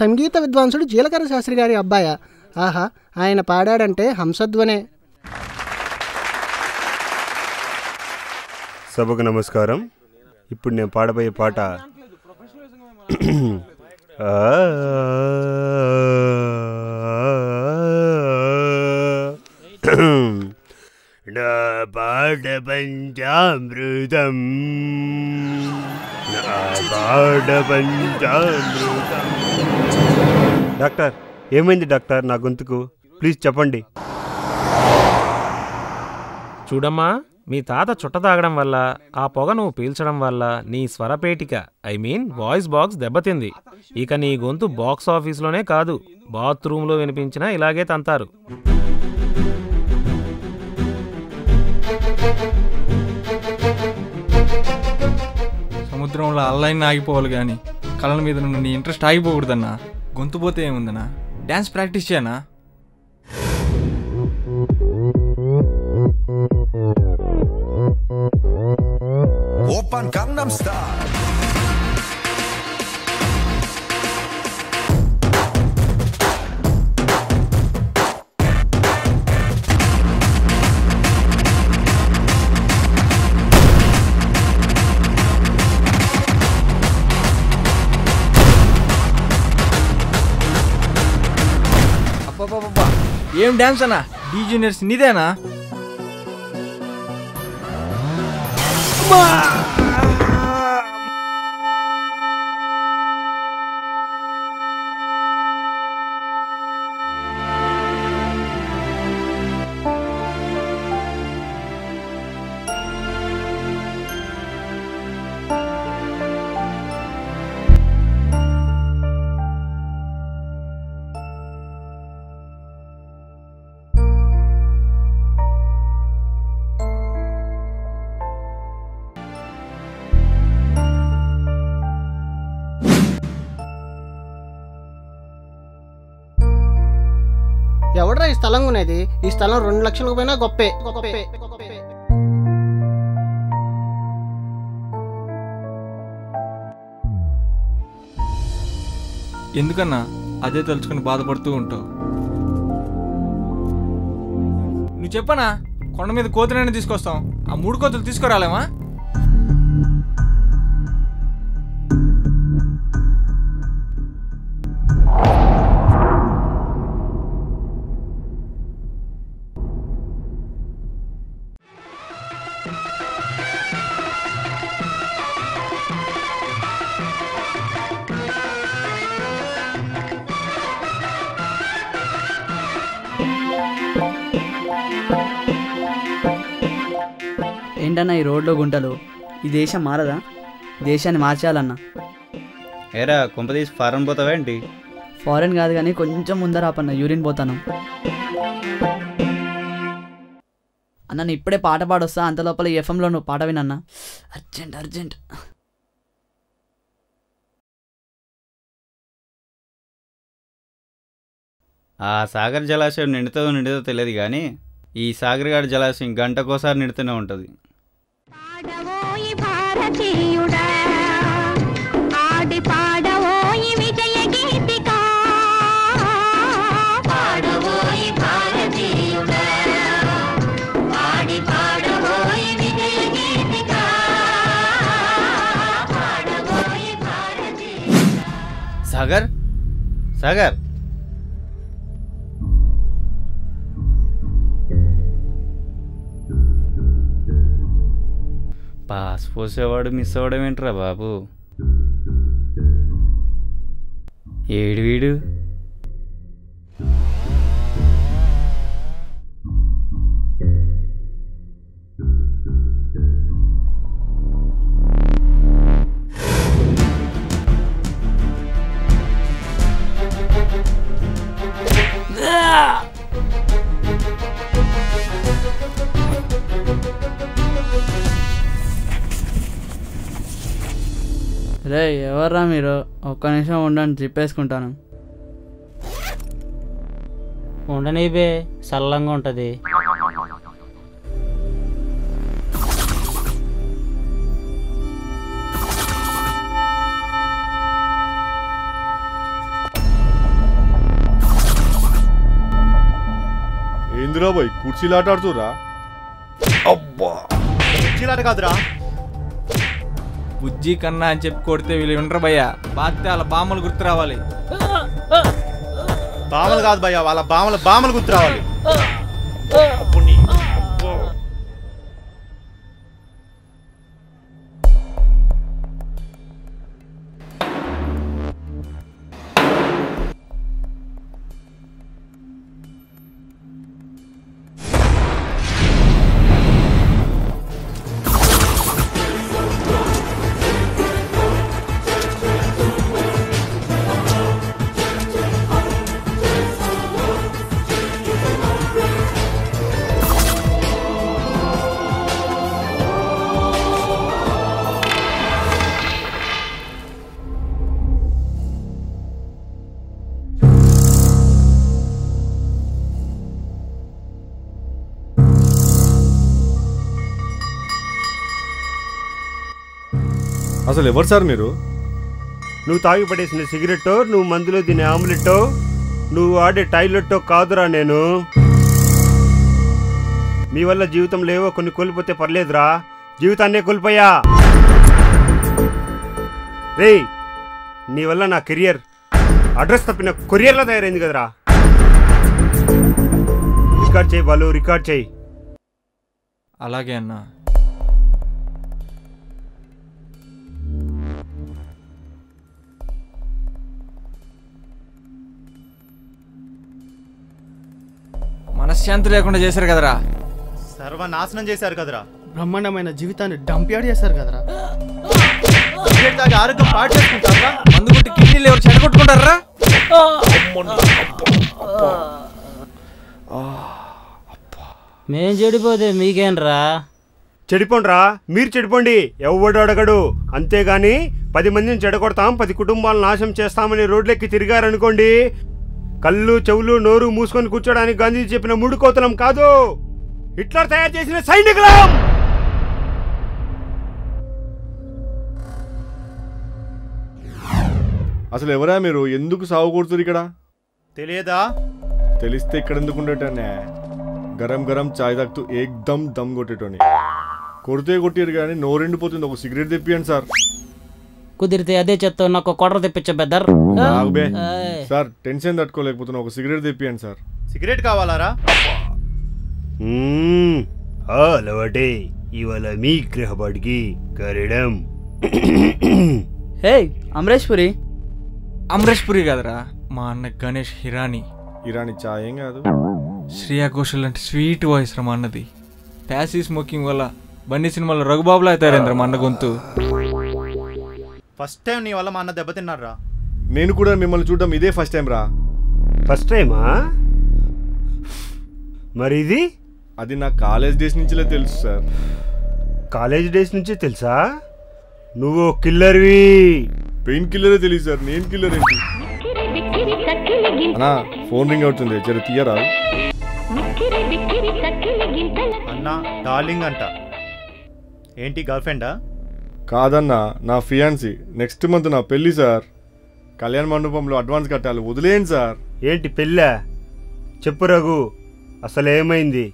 సంగీత విద్వాంసుడు జీలకర్ర శాస్త్రి గారి అబ్బాయ. ఆహా, ఆయన పాడాడంటే హంసధ్వనే. సభకు నమస్కారం. ఇప్పుడు నేను పాడబోయే పాట నా పాట పంచామృతం, నా పాట పంచామృతం. డాక్టర్, ఏమైంది డాక్టర్ నా గొంతుకు? ప్లీజ్ చెప్పండి. చూడమ్మా, మీ తాత చుట్ట తాగడం వల్ల, ఆ పొగ నువ్వు పీల్చడం వల్ల నీ స్వరపేటిక వాయిస్ బాక్స్ దెబ్బతింది. ఇక నీ గొంతు బాక్స్ ఆఫీస్లోనే కాదు, బాత్రూంలో వినిపించినా ఇలాగే తంతారు. సముద్రంలో అల్లైన్ ఆగిపోవాలి కానీ కళల మీద నుండి నీ ఇంట్రెస్ట్ ఆగిపోకూడదన్నా. గొంతు పోతే ఏముందన్నా, డ్యాన్స్ ప్రాక్టీస్ చేయనా? Open Gangnam Style. అబ్బబ్బబ్బా, ఏం డ్యాన్స్ అన్నా? డీ జూనియర్స్ నీదేనా? ఎవడ్రా ఈ స్థలం కొనేది? ఈ స్థలం 2 లక్షలకు పోయినా గొప్పే. ఎందుకన్నా అదే తలుచుకుని బాధపడుతూ ఉంటావు? నువ్వు చెప్పనా, కొండ మీద కోతులైనా తీసుకొస్తాం. ఆ 3 కోతులు తీసుకురాలేమా? ఏంటన్నా ఈ రోడ్లో గుంటలు? ఈ దేశం మారదా? దేశాన్ని మార్చాలన్నా. ఏరా కొంపదీసి ఫారెన్ పోతావా ఏంటి? ఫారెన్ కాదు కానీ కొంచెం ముందర ఆపన్న, యూరిన్ పోతాను. అన్న నేను ఇప్పుడే పాట పాడొస్తా, అంత లోపల ఈ ఎఫ్ఎంలో నువ్వు పాట వినన్నా. అర్జెంట్. ఆ సాగర్ జలాశయం నిండుతో తెలియదు కానీ ఈ సాగర్గాడి జలాశయం గంటకోసారి నిండుతూనే ఉంటుంది. సాగర్ సాగర్ పాస్ పోసేవాడు మిస్ అవ్వడం ఏంట్రా బాబు? ఏడు వీడు రే ఎవర్రా మీరు? ఒక్క నిమిషం ఉండండి, తిప్పేసుకుంటాను. ఉండనివే, చల్లంగా ఉంటుంది. ఏముందిరా బాయ్ కుర్చీలు ఆట ఆడుతురా? అబ్బా కుర్చీలాట కాదురా, బుజ్జి కన్నా అని చెప్పి కొడితే వీళ్ళు వినరు భయ్యా. బాత్తే వాళ్ళ బామ్మలు గుర్తు రావాలి. బామలు కాదు భయ్యా, వాళ్ళ బామలు గుర్తు రావాలి. అసలు ఎవరు సార్ మీరు? నువ్వు తాగి పడేసిన సిగరెట్టో, నువ్వు మందులో తినే ఆమ్లెట్టో, నువ్వు ఆడే టాయిలెట్టో కాదురా నేను. మీ వల్ల జీవితం లేవో కొన్ని కోల్పోతే పర్లేదురా, జీవితాన్నే కోల్పోయా. రేయ్, నీ వల్ల నా కెరియర్ అడ్రస్ తప్పిన కొరియర్లా తయారైంది కదరా. రికార్డ్ చేయి బాలు, రికార్డ్ చేయి. అలాగే అన్నా. మనశ్శాంతి లేకుండా చేశారు కదరా. సర్వనాశనం చేశారు కదరా. బ్రహ్మాండమైన జీవితాన్ని డంప్యాడ్ చేశారు కదరా. ఆరోగ్యం పాటు చేసుకుంటారా? మందు కొట్టి కిడ్నీలు ఎవరు చెడగొట్టుకుంటారా? మేం చెడిపోతే మీకేంరా? చెడిపోండ్రా, మీరు చెడిపోండి, ఎవడు అడగడు. అంతేగాని 10 మందిని చెడగొడతాం, 10 కుటుంబాలను నాశనం చేస్తామని రోడ్లెక్కి తిరిగారనుకోండి, కళ్ళు చెవులు నోరు మూసుకొని కూర్చోడానికి గాంధీజీ చెప్పిన 3 కోతలం కాదు, హిట్లర్ తయారు చేసిన సైనికులం. అసలు ఎవరా మీరు? ఎందుకు సాగు కొడుతురు ఇక్కడ? తెలియదా? తెలిస్తే ఇక్కడ ఎందుకు ఉండేటనే? గరం గరం చాయ్ తాగుతూ ఏకదమ్ దమ్ కొట్టేటోని. కొడితే కొట్టారు కానీ నోరెండిపోతుంది. ఒక సిగరెట్ తెప్పియండి సార్. కుదిరితే అదే చెత్త నాకు కొట్ర తెప్పించే బెదర్. సార్ టెన్షన్ తట్టుకోలేకపోతున్నా, ఒక సిగరెట్ తెప్పియండి సార్. సిగరెట్ కావాలారా? అలవాటే ఇవాళ మీ గ్రహబాడికి కరడం. హే అమరేష్ పురి. అమరేష్ పురి కాదురా, మా అన్న గణేష్ హిరాని. ఇరాని చాయ్ ఏం కాదు. శ్రేయా ఘోషల్ అంటే స్వీట్ వాయిస్ రా మా అన్నది. ప్యాసివ్ స్మోకింగ్ వల్ల బండి సినిమాలో రఘుబాబులా అవుతారేంద్ర మా అన్న గొంతు. ఫస్ట్ టైం నీ వల్ల మా అన్న దెబ్బతిన్నారా? నేను కూడా మిమ్మల్ని చూడడం ఇదే ఫస్ట్ టైం రా. ఫస్ట్ టైమా? మరి ఇది? అది నా కాలేజ్ డేస్ నుంచిలే తెలుసు సార్. కాలేజ్ డేస్ నుంచి తెలుసా? నువ్వు కిల్లర్వి. పెయిన్ కిల్లరే తెలియదు సార్, నేను కిల్లర్ ఏంటి? అన్నా ఫోన్ రింగ్ అవుతుంది, జర తీయరా. అన్నా డార్లింగ్ అంట. ఏంటి గర్ల్ ఫ్రెండా? కాదన్నా, నా ఫియాన్సీ. నెక్స్ట్ మంత్ నా పెళ్ళి సార్. కళ్యాణ మండపంలో అడ్వాన్స్ కట్టాలి, వదిలేయండి సార్. ఏంటి పెళ్ళా? చెప్పు రఘు, అసలు ఏమైంది?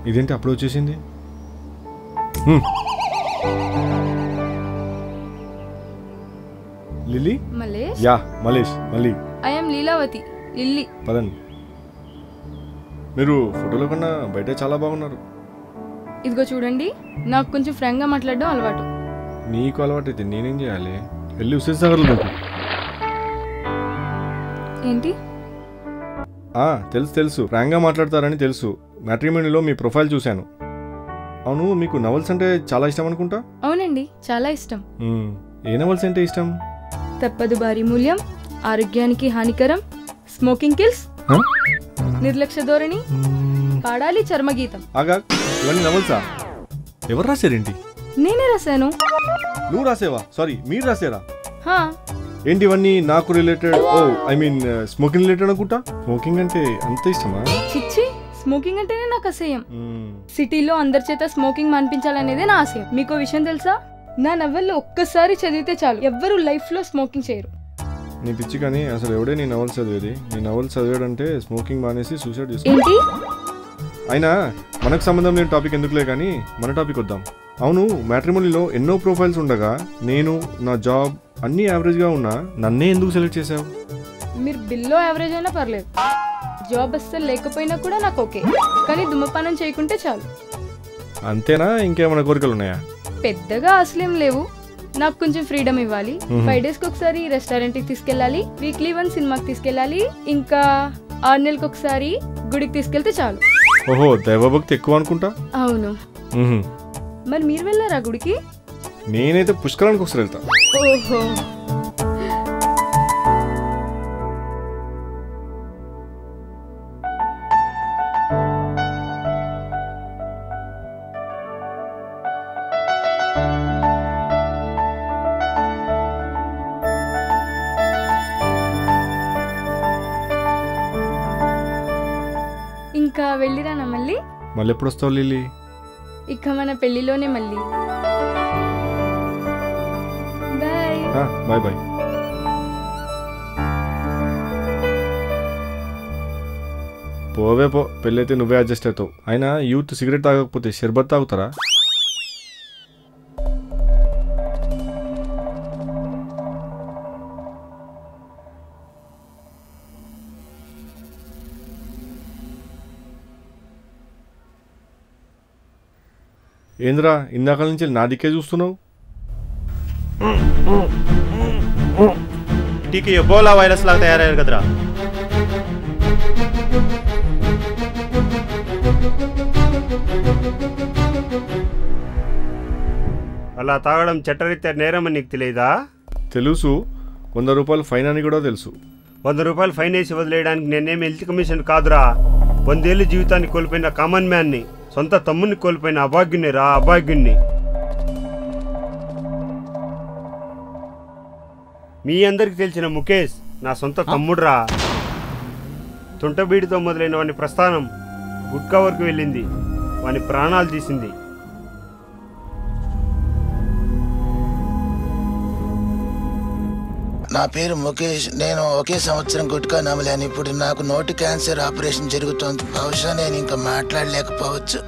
ఇదేంటి అప్పుడు వచ్చేసింది? లిల్లీ? మలేష్? యా మలేష్. మళ్ళీ ఐ యామ్ లీలావతి. లిల్లీ. పదండి. మీరు ఫోటోలో కన్నా బయట చాలా బాగున్నారు. ఇదిగో చూడండి, నాకు కొంచెం ఫ్రాంక్గా మాట్లాడడం అలవాటు. నీకు అలవాటు అయితే నేనేం చేయాలి? వెళ్ళి హుస్సేన్ సాగర్లో దూకు. ఏంటి? తెలుసు ఫ్రాంక్గా మాట్లాడతారని తెలుసు. మ్యాట్రిమోనీలో మీ ప్రొఫైల్ చూశాను. అవును, మీకు నవల్స్ అంటే చాలా ఇష్టం అనుకుంటా? అవునండి, చాలా ఇష్టం. ఏ నవల్స్ అంటే ఇష్టం? తప్పదు భారీ మూల్యం, ఆరోగ్యానికి హానికరం, స్మోకింగ్ కిల్స్, నిర్లక్ష్య ధోరణి, పాడాలి చర్మగీతం. ఆగా, ఇవన్నీ నవల్సా? ఎవరు రాశారేంటి? నేనే రాశాను. నువ్వు రాసేవా? సారీ, మీరు రాసారా? హా. ఏంటి ఇవన్నీ నాకు related? Oh I mean smoking related అనుకుంటా. స్మోకింగ్ అంటే అంత ఇష్టమా? చిచ్చి, స్మోకింగ్ అంటేనే నాకు అసహ్యం. సిటీలో అందరి చేత స్మోకింగ్ మాన్పించాలనేదే నా ఆశయం. మీకు విషయం తెలుసా? నా నవల్లో ఒక్కసారి చదివితే చాలు, ఎవ్వరూ లైఫ్ లో స్మోకింగ్ చేయరు. నీ పిచ్చి కానీ అసలు ఎవడే నీ నవల్స్ చదివేది? నీ నవల్స్ చదివాడంటే స్మోకింగ్ మానేసి సూసైడ్ చేసుకో. ఏంటి? అయినా మనకు సంబంధం లేని టాపిక్ ఎందుకులే కానీ మన టాపిక్ వద్దాం. అవును, మ్యాట్రిమోనీలో ఎన్నో ప్రొఫైల్స్ ఉండగా నేను నా జాబ్ అన్నీ యావరేజ్గా ఉన్నా నన్నే ఎందుకు సెలెక్ట్ చేసావు? మీరు బిల్లో యావరేజ్ అయినా పర్లేదు, జాబ్ అస్సలు లేకపోయినా కూడా నాకు ఓకే, కానీ ధూమపానం చేయకుంటే చాలు. అంతేనా? ఇంకేమైనా కోరికలు ఉన్నాయా? పెద్దగా అసలేం లేవు. నాకు కొంచెం ఫ్రీడమ్ ఇవ్వాలి. 5 డేస్కి ఒకసారి రెస్టారెంట్కి తీసుకెళ్ళాలి, వీక్లీ 1 సినిమాకి తీసుకెళ్ళాలి, ఇంకా 6 నెలలకు ఒకసారి గుడికి తీసుకెళ్తే చాలు. ఓహో, దైవభక్తి ఎక్కువ అనుకుంటా. అవును. మరి మీరు వెళ్ళారా గుడికి? నేనైతే పుష్కరానికి ఒకసారి వెళ్తా. ఓహో. ఇంకా వెళ్ళిరానా మళ్ళీ? మళ్ళీ ఎప్పుడు వస్తావు లిల్లీ? ఇక మన పెళ్లిలోనే మళ్ళీ. బాయ్. Bye bye. పోవే పో, పెళ్ళైతే నువ్వే అడ్జస్ట్ అవుతావు. అయినా యూత్ సిగరెట్ తాగకపోతే షర్బత్ తాగుతారా? ఏంద్రా ఇందాక నుంచి నా దిక్కే చూస్తున్నావు? ఇంటికి ఎబోలా వైరస్ లాగా తయారయ్యారు కదరా. అలా తాగడం చట్టరీత్యా నేరమని నీకు తెలియదా? తెలుసు. 100 రూపాయలు ఫైన్ అని కూడా తెలుసు. 100 రూపాయలు ఫైన్ వేసి వదిలేయడానికి నేనేం హెల్త్ కమిషన్ కాదురా. 100 ఏళ్ళు జీవితాన్ని కోల్పోయిన కామన్ మ్యాన్ని, సొంత తమ్ముని కోల్పోయిన అభాగ్యుని రా, అభాగ్యుణ్ణి. మీ అందరికి తెలిసిన ముఖేష్ నా సొంత తమ్ముడురా. తుంటబీడితో మొదలైన వాని ప్రస్థానం గుట్కా వరకు వెళ్ళింది, వాని ప్రాణాలు తీసింది. నా పేరు ముఖేష్. నేను ఒకే సంవత్సరం గుట్కా నమ్మలేను. ఇప్పుడు నాకు నోటి క్యాన్సర్ ఆపరేషన్ జరుగుతోంది. బహుశా నేను ఇంకా మాట్లాడలేకపోవచ్చు.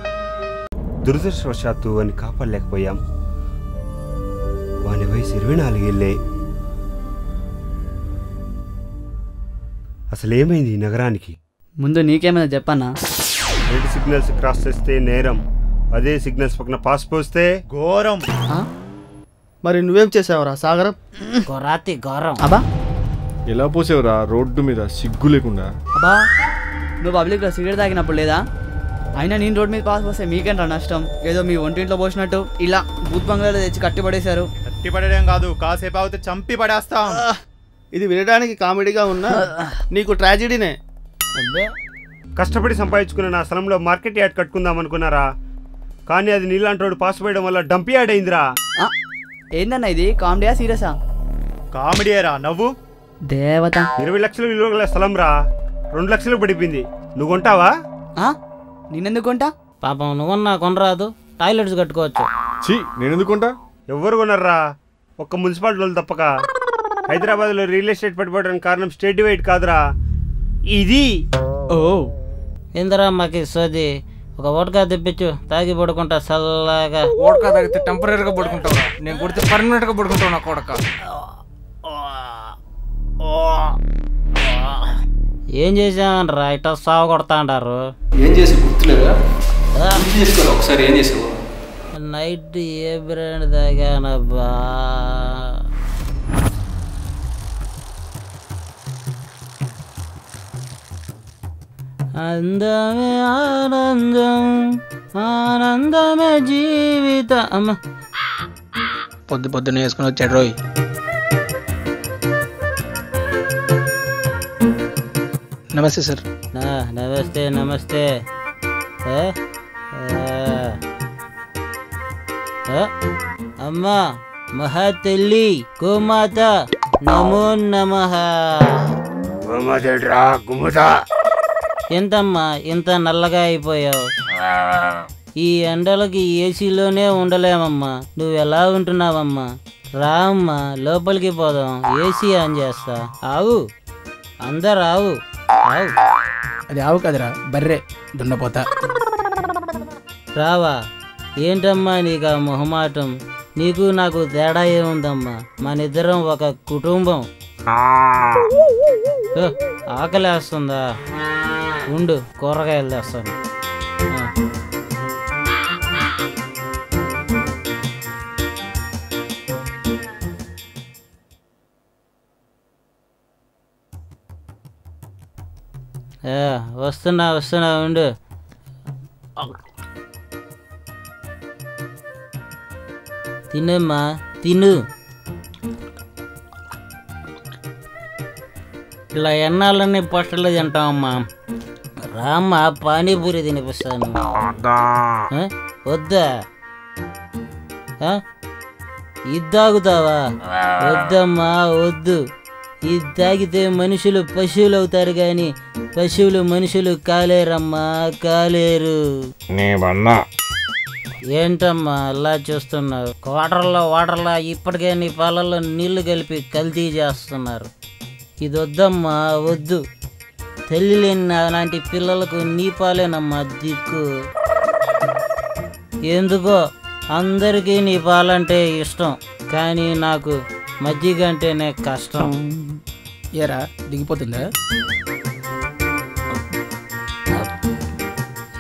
దురదృష్టవశాత్తు అని కాపాడలేకపోయాం. వాని వయసు 24 ఏళ్ళే. అసలేమైంది ఈ నగరానికి? ముందు నీకేమైనా చెప్పన్నా? రెడ్ సిగ్నల్స్ క్రాస్ చేస్తే నేరం, అదే సిగ్నల్స్ పక్కన పాస్ పోస్తే ఘోరం. మరి నువ్వేం చేసావురా సాగరం? గొరాతి ఘోరం. అబ్బా, ఎలా పోసేవరా రోడ్డు మీద సిగ్గు లేకుండా? అబ్బా, నువ్వు పబ్లిక్లో సిగరెట్ తాగినప్పుడు లేదా? అయినా నేను రోడ్ మీద పాస్ పోస్తే మీకేంట్రా నష్టం? ఏదో మీ ఒంటింట్లో పోసినట్టు ఇలా బూత్ బంగ్లాలో తెచ్చి కట్టిపడేశారు. కట్టిపడేం కాదు, కాసేపు అవుతే చంపి పడేస్తాం. ఇది వినడానికి కామెడీగా ఉన్నా నీకు ట్రాజెడీనే. కష్టపడి సంపాదించుకున్న నా స్థలంలో మార్కెట్ యార్డ్ కట్టుకుందాం అనుకున్నారా? కానీ అది నీలాంటోడు పాస్ పోయడం వల్ల డంప్ యార్డ్ అయిందిరా. ఏందన్నా ఇది, కామెడీయా సీరియసా? కామెడీయరా నవ్వు. దేవత. 20 లక్షల విలువ గల స్థలం రా, 2 లక్షలు పడిపోయింది. నువ్వు కొంటావా? నేనెందుకు కొంటా? పాపం నువ్వన్నా కొనరాదు, టాయిలెట్స్ కట్టుకోవచ్చు. నేనెందుకు కొంటా? ఎవరు కొనర్రా, ఒక్క మున్సిపాలిటీ వాళ్ళు తప్పక. హైదరాబాద్లో రియల్ ఎస్టేట్ పడిపోవడానికి కారణం స్టేట్ డివైడ్ కాదురా, ఇది. ఓ ఏందరా మాకు సోది, ఒక ఓటకా తెప్పించు, తాగి పడుకుంటా చల్లగా. ఓడకా తాగితే టెంపరీగా పడుకుంటావు, నేను కొడితే పర్మనెంట్గా పడుకుంటావు నా కొడక. ఏం చేసామనరా ఇట్లా సాగు కొడతా అంటారు? ఏం చేసి గుర్తులేదా? చేసుకోవాలి ఒకసారి. ఏం చేసావు నైట్? ఏ బ్రాండ్ తాగానబ్బా? అందమే ఆనందం, ఆనందమే జీవిత. అమ్మ పొద్దున్నే వేసుకుని వచ్చాడు రోయ్. నమస్తే సార్. నమస్తే నమస్తే. అమ్మా మహాతల్లి గోమాత నమో నమః. ఎంతమ్మా ఇంత నల్లగా అయిపోయావు? ఈ ఎండలకి ఏసీలోనే ఉండలేమమ్మా. నువ్వు ఎలా ఉంటున్నావమ్మా? రామ్మా లోపలికి పోదాం, ఏసీ ఆన్ చేస్తా. ఆవు, అందరు ఆవు. ఆవు. అది ఆవు కదరా, బర్రె దున్నపోతా. రావా? ఏంటమ్మా నీకు ఆ మొహమాటం? నీకు నాకు తేడా ఏముందమ్మా? మనిద్దరం ఒక కుటుంబం. ఆకలేస్తుందా? ఉండు, కూరగాయలు తెస్తాను. వస్తున్నా ఉండు. తినమ్మా, తిను. ఇలా ఎన్నాళ్ళని పొట్టలు తింటామమ్మా. రామ్మా పానీపూరి తినిపిస్తాను. వద్దా? ఇది తాగుతావా? వద్దమ్మా వద్దు. ఇది తాగితే మనుషులు పశువులు అవుతారు కానీ పశువులు మనుషులు కాలేరమ్మా, కాలేరు. ఏంటమ్మా అలా చూస్తున్నావు? వాటర్లా ఇప్పటికే నీ పాలల్లో నీళ్లు కలిపి కల్తీ చేస్తున్నారు. ఇది వద్దమ్మా వద్దు. తల్లి లేని అలాంటి పిల్లలకు నీ పాలేనమ్మా దిక్కు. ఎందుకో అందరికీ నీ పాలంటే ఇష్టం, కానీ నాకు మజ్జిగ అంటేనే కష్టం. ఏరా దిగిపోతుందా?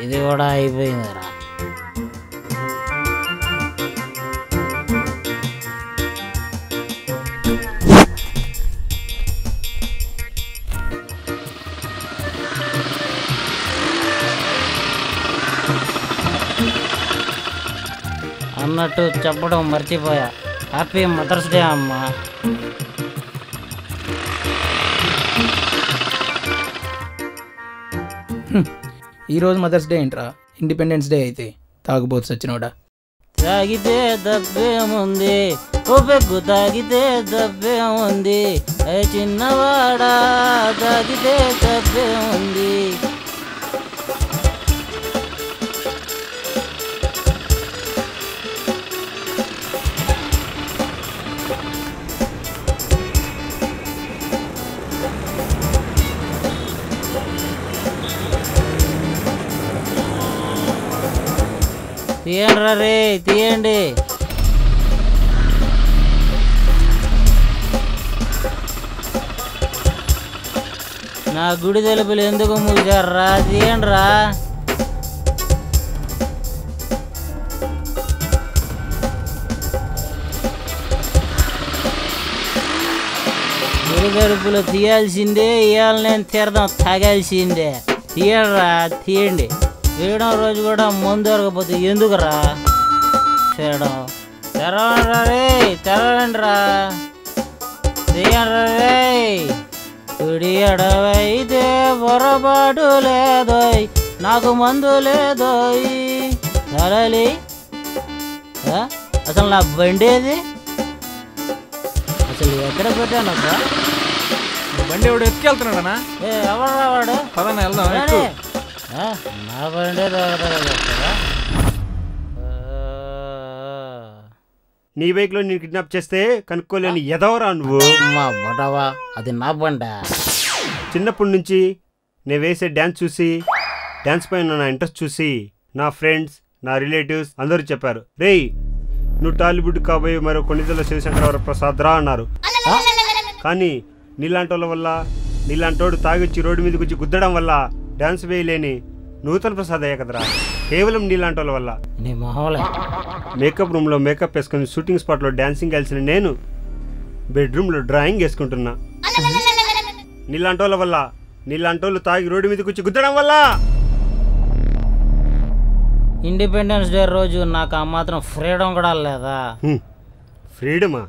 ఇది కూడా అయిపోయిందిరా. అన్నట్టు చెప్పడం మర్చిపోయా. హ్యాపీ మదర్స్ డే అమ్మా. ఈరోజు మదర్స్ డే ఏంట్రా? ఇండిపెండెన్స్ డే అయితే తాగుబోతు సచ్చినోడా. తాగితే దబ్బేముంది, ఓ పెగ్గు తాగితే దబ్బేముంది, ఏ చిన్నవాడా తాగితే దబ్బేముంది. తీయండి రే, తీయండి. నా గుడి తలుపులు ఎందుకు మూసారా? తీయండి రా. గుడి తలుపులు తీయాల్సిందే, ఇవాళ నేను తీర్థం తాగాల్సిందే. తీయండి రా, తీయండి. తీయడం రోజు కూడా ముందు దొరకపోతే ఎందుకురా చేయడం? తెరవండి రే, తెరవండి రా, తీయండి రే. కుడి ఎడవైతే పొరపాటు లేదోయ్, నాకు మందు లేదోయ్. సరేలి అసలు నా బండేది? అసలు ఎక్కడ పెట్టానక్క? బండి ఎవడు ఎత్తుకెళ్తున్నాడనా? ఎవరు వాడు? పదన వెళ్దాం. నా బండే తాగుతారా? నీ బైక్ లో నేను కిడ్నాప్ చేస్తే కనుక్కోలేని ఎదవరా నువ్వు? అది నా బండ. చిన్నప్పటి నుంచి నేను వేసే డ్యాన్స్ చూసి, డ్యాన్స్ పైన నా ఇంట్రెస్ట్ చూసి నా ఫ్రెండ్స్, నా రిలేటివ్స్ అందరూ చెప్పారు, రేయ్ నువ్వు టాలీవుడ్ కాబోయే మరో కొన్నిదల శివశంకర ప్రసాద్ రా అన్నారు. కానీ నీలాంటి వాళ్ళ వల్ల, నీలాంటోడు తాగొచ్చి రోడ్డు మీదకి వచ్చి గుద్దడం వల్ల డ్యాన్స్ వేయలేని నూతన ప్రసాద్ అయ్యా కదరా. కేవలం నీలాంటి వాళ్ళ వల్ల. మేకప్ రూమ్లో మేకప్ వేసుకుని షూటింగ్ స్పాట్లో డ్యాన్సింగ్ కలిసిన నేను బెడ్రూమ్లో డ్రాయింగ్ వేసుకుంటున్నా. నీలాంటి వాళ్ళ వల్ల, నీలాంటి వాళ్ళు తాగి రోడ్డు మీదకి వచ్చి గుద్దడం వల్ల. ఇండిపెండెన్స్ డే రోజు నాకు ఆ మాత్రం ఫ్రీడమ్ కూడా లేదా? ఫ్రీడమా?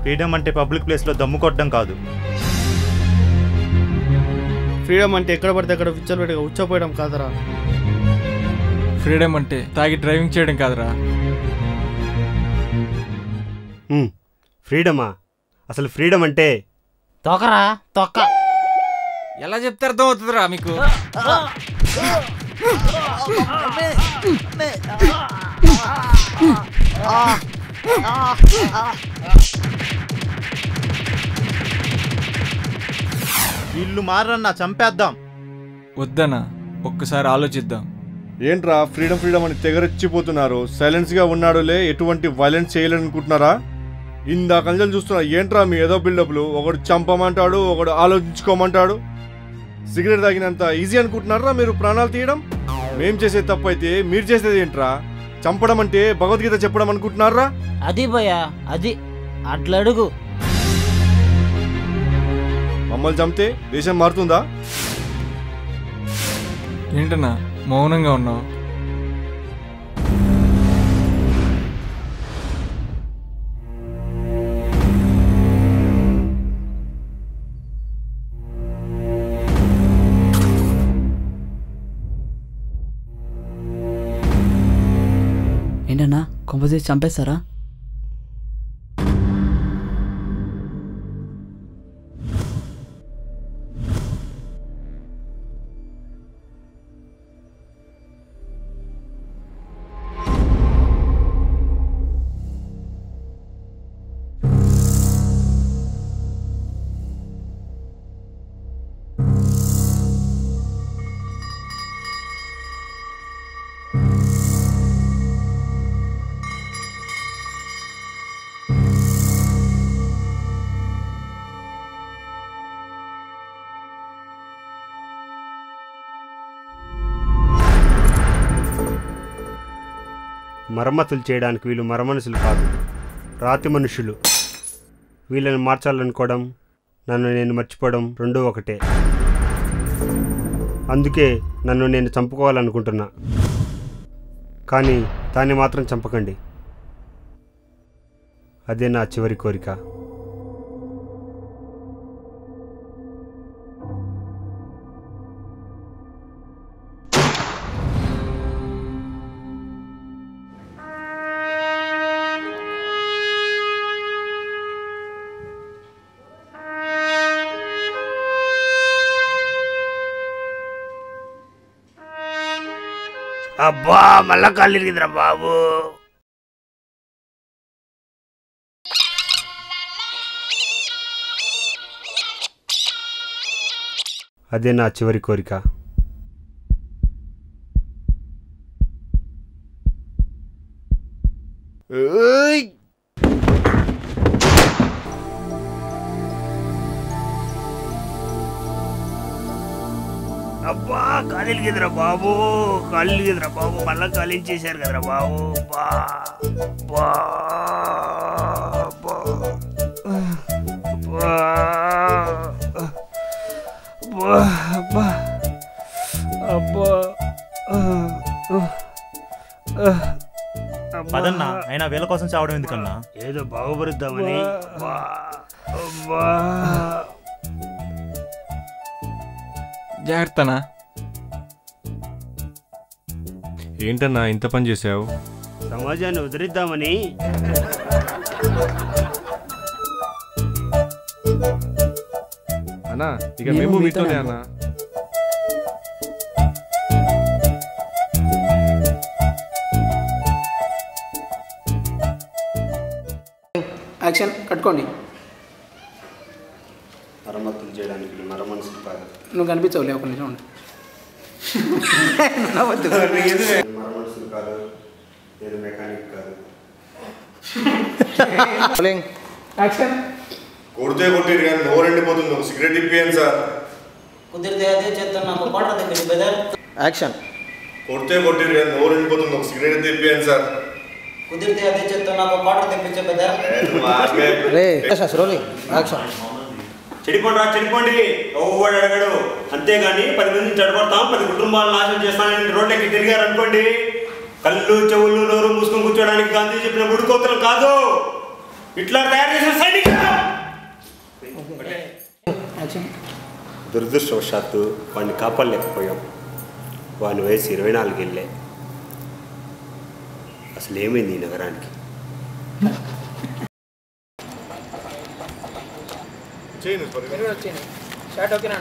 ఫ్రీడమ్ అంటే పబ్లిక్ ప్లేస్లో దమ్ము కొట్టడం కాదు. ఫ్రీడమ్ అంటే ఎక్కడ పడితే అక్కడ విచ్చలపెట్టగా ఉచ్చపోయడం కాదురా. ఫ్రీడమ్ అంటే తాగి డ్రైవింగ్ చేయడం కాదురా. ఫ్రీడమా? అసలు ఫ్రీడమ్ అంటే తొక్కరా తొక్క. ఎలా చెప్తే అర్థం అవుతుందిరా మీకు? వీళ్ళు మారన్నా చంపేద్దాం. వద్దనా, ఒక్కసారి ఆలోచిద్దాం. ఏంట్రా ఫ్రీడమ్ ఫ్రీడమ్ అని తెగరెచ్చిపోతున్నారు? సైలెన్స్గా ఉన్నాడులే, ఎటువంటి వైలెన్స్ చేయలేదనుకుంటున్నారా? ఇందాక అంజలు చూస్తున్నా, ఏంట్రా మీ ఏదో బిల్డప్లు? ఒకడు చంపమంటాడు, ఒకడు ఆలోచించుకోమంటాడు. సిగరెట్ తాగినంత ఈజీ అనుకుంటున్నారా మీరు ప్రాణాలు తీయడం? మేం చేసేది తప్పు అయితే మీరు చేసేది ఏంట్రా? చంపడం అంటే భగవద్గీత చెప్పడం అనుకుంటున్నారా? అది భయ్యా, అది అట్లా అడుగు. మమ్మల్ని చంపితే దేశం మారుతుందా? ఏంటన్నా మౌనంగా ఉన్నావు? ఏంటన్నా కొంపదీసి చంపేస్తారా? మరమ్మతులు చేయడానికి వీళ్ళు మరమనుషులు కాదు, రాతి మనుషులు. వీళ్ళని మార్చాలనుకోవడం, నన్ను నేను మర్చిపోవడం రెండూ ఒకటే. అందుకే నన్ను నేను చంపుకోవాలనుకుంటున్నా. కానీ దాన్ని మాత్రం చంపకండి. అదే నా చివరి కోరిక. అబ్బా మళ్ళా కాళ్ళు ఇరిగిందిరా బాబు. అదే నా చివరి కోరిక. అబ్బా కాలు ఇరిగిందిరా బాబు, కాళ్ళు ఇరిగిందిరా బాబు, మళ్ళా కాలించేశారు కదరా బాబు. బా బా పదన్నా, అయినా వీళ్ళ కోసం చావడం ఎందుకన్నా? ఏదో బాగుపరుద్దామని. జాగ్రత్తనా. ఏంటన్నా ఇంత పని చేసావు? సమాజాన్ని ఉద్ధరిద్దామని. అన్నా ఇక మేము మీతోనే అన్నా. యాక్షన్ కట్టుకోండి. మరమ్మతులు చేయడానికి మరమనుషులు కాదు. నువ్వు కనిపించవులే, ఒక నిజం ఉండు. మనుషులు కాదు, నేను మెకానిక్ కాదు. కొడితే కొట్టిరు కానీ నోరు ఎండిపోతుంది. ఒక సిగరెట్ ఇప్పియండి సార్. కుదిరితే అదే చేస్తాను, నాకు క్వార్టర్ తెప్పించు బ్రదర్. యాక్షన్. కొడితే కొట్టిరు కానీ నోరు ఎండిపోతుంది. ఒక సిగరెట్ ఇప్పియండి సార్. కుదిరితే అదే చేస్తాను, నాకు క్వార్టర్ తెప్పించు బ్రదర్. యాక్షన్. చెడిపోండి, ఎవడు అడగడు. అంతేగాని 10 మందిని చెడగొడతాం, 10 కుటుంబాలను నాశనం చేస్తానని రోడ్లకి తిరిగారు అనుకోండి, కళ్ళు చెవులు నోరు మూసుకొని కూర్చోడానికి గాంధీ చెప్పిన గుడికోతలు కాదు, ఇట్లా తయారు చేసిన సైనికులు. దురదృష్టవశాత్తు వాడిని కాపాడలేకపోయాం. వాని వయసు 24 ఏళ్ళే. అసలు ఏమైంది ఈ నగరానికి? చేయను షార్ట్ ఓకేనా?